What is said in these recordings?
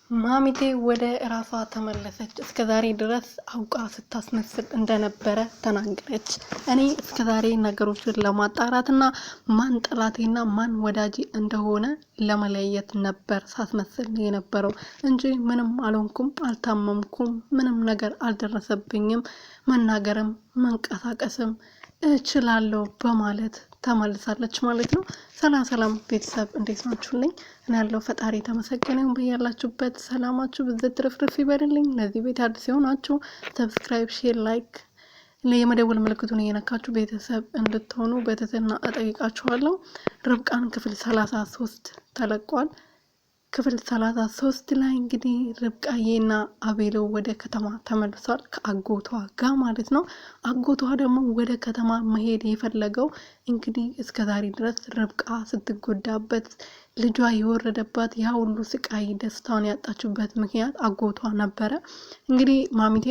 ማሚቴ ወደ ራሷ ተመለሰች። እስከዛሬ ድረስ አውቃ ስታስመስል እንደነበረ ተናገረች። እኔ እስከዛሬ ነገሮችን ለማጣራትና ማን ጠላቴና ማን ወዳጅ እንደሆነ ለመለየት ነበር ሳስመስል የነበረው እንጂ ምንም አልሆንኩም፣ አልታመምኩም፣ ምንም ነገር አልደረሰብኝም፣ መናገርም መንቀሳቀስም እችላለሁ በማለት ተመልሳለች ማለት ነው። ሰላም ቤተሰብ እንዴት ናችሁልኝ? እኔ ያለው ፈጣሪ ተመሰገነ ይሁን። በያላችሁበት ሰላማችሁ ብዝት ትርፍርፍ ይበልልኝ። ለዚህ ቤት አዲስ የሆናችሁ ሰብስክራይብ፣ ሼር፣ ላይክ የመደወል ምልክቱን እየነካችሁ ቤተሰብ እንድትሆኑ በትህትና እጠይቃችኋለሁ። ርብቃን ክፍል 33 ተለቋል። ክፍል 33 ላይ እንግዲህ ርብቃዬና አቤሎ ወደ ከተማ ተመልሷል ከአጎቷ ጋር ማለት ነው። አጎቷ ደግሞ ወደ ከተማ መሄድ የፈለገው እንግዲህ እስከዛሬ ድረስ ርብቃ ስትጎዳበት ልጇ የወረደባት ያ ሁሉ ስቃይ ደስታውን ያጣችበት ምክንያት አጎቷ ነበረ። እንግዲህ ማሚቴ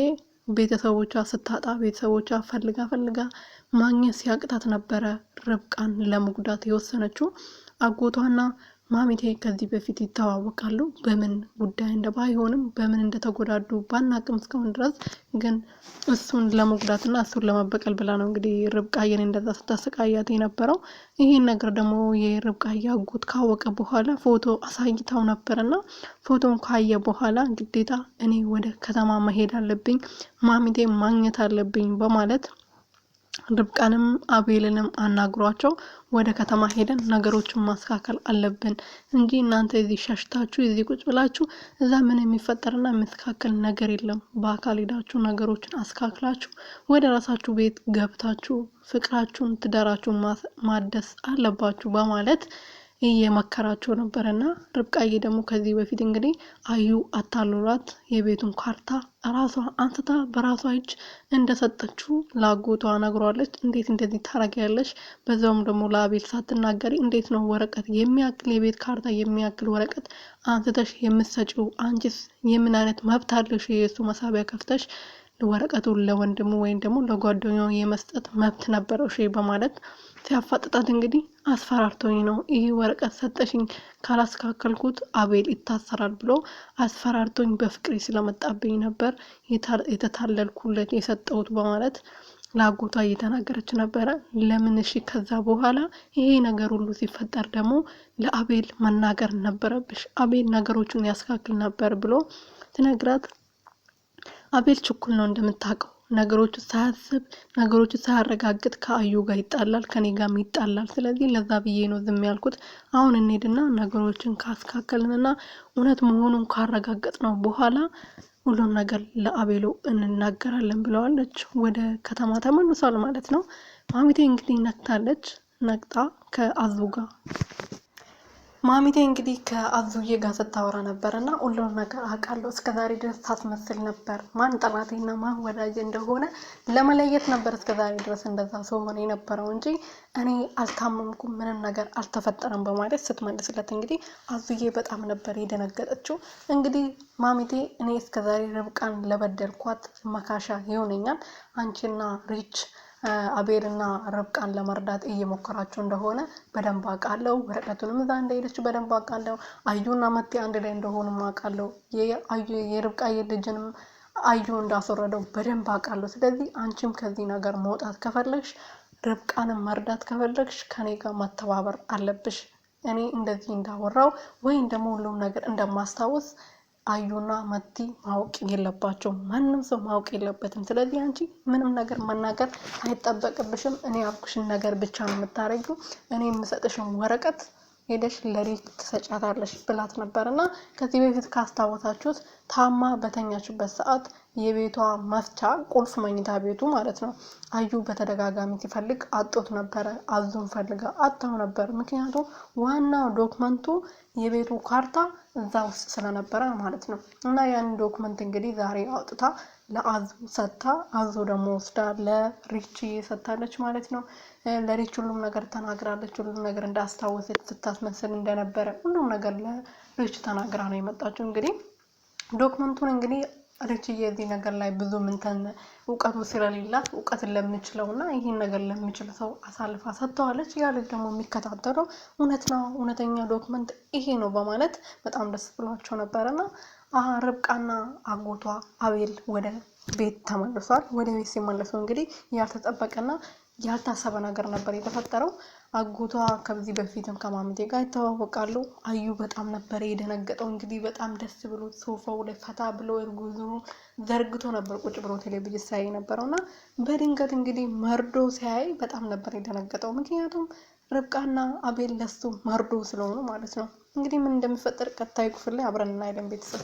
ቤተሰቦቿ ስታጣ ቤተሰቦቿ ፈልጋ ማግኘት ሲያቅታት ነበረ ርብቃን ለመጉዳት የወሰነችው። አጎቷና ማሚቴ ከዚህ በፊት ይተዋወቃሉ። በምን ጉዳይ እንደባይሆንም በምን እንደተጎዳዱ ባናቅም እስካሁን ድረስ ግን እሱን ለመጉዳትና እሱን ለመበቀል ብላ ነው እንግዲህ ርብቃዬን እንደዛ ስታሰቃያት የነበረው። ይሄን ነገር ደግሞ የርብቃዬ አጎት ካወቀ በኋላ ፎቶ አሳይታው ነበርና ፎቶን ካየ በኋላ ግዴታ እኔ ወደ ከተማ መሄድ አለብኝ፣ ማሚቴ ማግኘት አለብኝ በማለት ርብቃንም አቤልንም አናግሯቸው ወደ ከተማ ሄደን ነገሮችን ማስተካከል አለብን እንጂ እናንተ እዚህ ሸሽታችሁ እዚህ ቁጭ ብላችሁ እዛ ምን የሚፈጠርና የሚስተካከል ነገር የለም። በአካል ሄዳችሁ ነገሮችን አስተካክላችሁ ወደ ራሳችሁ ቤት ገብታችሁ ፍቅራችሁን ትዳራችሁን ማደስ አለባችሁ በማለት እየመከራቸው ነበርና ርብቃዬ ደግሞ ከዚህ በፊት እንግዲህ አዩ አታሉራት የቤቱን ካርታ ራሷ አንስታ በራሷ እጅ እንደሰጠችው ላጎቷ ነግሯለች። እንዴት እንደዚህ ታረጋለሽ? በዛውም ደግሞ ለአቤል ሳትናገሪ እንዴት ነው ወረቀት የሚያክል የቤት ካርታ የሚያክል ወረቀት አንስተሽ የምትሰጪው? አንቺስ የምን አይነት መብት አለሽ የሱ መሳቢያ ከፍተሽ ወረቀቱን ለወንድሙ ወይም ደግሞ ለጓደኛው የመስጠት መብት ነበረው በማለት ሲያፋጥጣት እንግዲህ አስፈራርቶኝ ነው ይሄ ወረቀት ሰጠሽኝ ካላስካከልኩት አቤል ይታሰራል ብሎ አስፈራርቶኝ በፍቅሬ ስለመጣብኝ ነበር የተታለልኩለት የሰጠሁት በማለት ላጎቷ እየተናገረች ነበረ። ለምን እሺ ከዛ በኋላ ይሄ ነገር ሁሉ ሲፈጠር ደግሞ ለአቤል መናገር ነበረብሽ፣ አቤል ነገሮችን ያስካክል ነበር ብሎ ትነግራት። አቤል ችኩል ነው እንደምታውቀው፣ ነገሮች ሳያስብ ነገሮች ሳያረጋግጥ ከአዩ ጋር ይጣላል፣ ከኔ ጋር ይጣላል። ስለዚህ ለዛ ብዬ ነው ዝም ያልኩት። አሁን እንሄድና ነገሮችን ካስካከልንና እውነት መሆኑን ካረጋገጥ ነው በኋላ ሁሉም ነገር ለአቤሎ እንናገራለን ብለዋለች። ወደ ከተማ ተመልሷል ማለት ነው። ማሚቴ እንግዲህ ነቅታ ከአዙ ጋር ማሚቴ እንግዲህ ከአዙዬ ጋር ስታወራ ነበርና ሁሉም ነገር አውቃለሁ እስከዛሬ ድረስ ታስመስል ነበር ማን ጠላቴና ማን ወዳጅ እንደሆነ ለመለየት ነበር እስከዛሬ ድረስ እንደዛ ሰው ሆነ የነበረው እንጂ እኔ አልታመምኩም፣ ምንም ነገር አልተፈጠረም በማለት ስትመልስለት እንግዲህ አዙዬ በጣም ነበር የደነገጠችው። እንግዲህ ማሚቴ እኔ እስከዛሬ ርብቃን ለበደልኳት መካሻ ይሆነኛል አንቺና ሪች አቤልና ርብቃን ለመርዳት እየሞከራችሁ እንደሆነ በደንብ አውቃለሁ። ወረቀቱንም እዛ እንደሄደች በደንብ አውቃለሁ። አዩና መቴ አንድ ላይ እንደሆኑ አውቃለሁ። የርብቃዬ ልጅንም አዩ እንዳስወረደው በደንብ አውቃለሁ። ስለዚህ አንቺም ከዚህ ነገር መውጣት ከፈለግሽ ርብቃንም መርዳት ከፈለግሽ ከኔ ጋር መተባበር አለብሽ። እኔ እንደዚህ እንዳወራው ወይም ደግሞ ሁሉም ነገር እንደማስታውስ አዩና መቲ ማወቅ የለባቸው፣ ማንም ሰው ማወቅ የለበትም። ስለዚህ አንቺ ምንም ነገር መናገር አይጠበቅብሽም። እኔ ያልኩሽን ነገር ብቻ ነው የምታረጊው። እኔ የምሰጥሽን ወረቀት ሄደሽ ለሪት ትሰጫታለሽ ብላት ነበርና ከዚህ በፊት ካስታወሳችሁት ታማ በተኛችበት ሰዓት የቤቷ መፍቻ ቁልፍ መኝታ ቤቱ ማለት ነው አዩ በተደጋጋሚ ሲፈልግ አጥቶት ነበረ። አዙን ፈልጋ አጣው ነበር። ምክንያቱም ዋናው ዶክመንቱ የቤቱ ካርታ እዛ ውስጥ ስለነበረ ማለት ነው። እና ያን ዶክመንት እንግዲህ ዛሬ አውጥታ ለአዙ ሰጣ። አዙ ደግሞ ወስዳ ለሪች ሰጣለች ማለት ነው። ለሪች ሁሉም ነገር ተናግራለች። ሁሉም ነገር እንዳስታወሰች ስታስመስል እንደነበረ ሁሉም ነገር ለሪች ተናግራ ነው የመጣችው። እንግዲህ ዶክመንቱን እንግዲህ ሪችዬ እዚህ ነገር ላይ ብዙ ምንተን እውቀቱ ስለሌላት እውቀትን ለምችለውና ይሄን ነገር ለምችል ሰው አሳልፋ ሰጥተዋለች። ያ ልጅ ደግሞ የሚከታተለው እውነት ነው እውነተኛ ዶክመንት ይሄ ነው በማለት በጣም ደስ ብሏቸው ነበርና ርብቃና አጎቷ አቤል ወደ ቤት ተመልሷል። ወደ ቤት ሲመለሱ እንግዲህ ያልተጠበቀና ያልታሰበ ነገር ነበር የተፈጠረው። አጎቷ ከዚህ በፊትም ከማሚቴ ጋር ይተዋወቃሉ። አዩ በጣም ነበር የደነገጠው። እንግዲህ በጣም ደስ ብሎ ሶፋው ላይ ፈታ ብሎ እርጉዙ ዘርግቶ ነበር ቁጭ ብሎ ቴሌቪዥን ሲያይ ነበረውና በድንገት እንግዲህ መርዶ ሲያይ በጣም ነበር የደነገጠው። ምክንያቱም ርብቃና አቤል ለሱ መርዶ ስለሆኑ ማለት ነው። እንግዲህ ምን እንደሚፈጠር ቀጣዩ ክፍል ላይ አብረን እናያለን ቤተሰብ።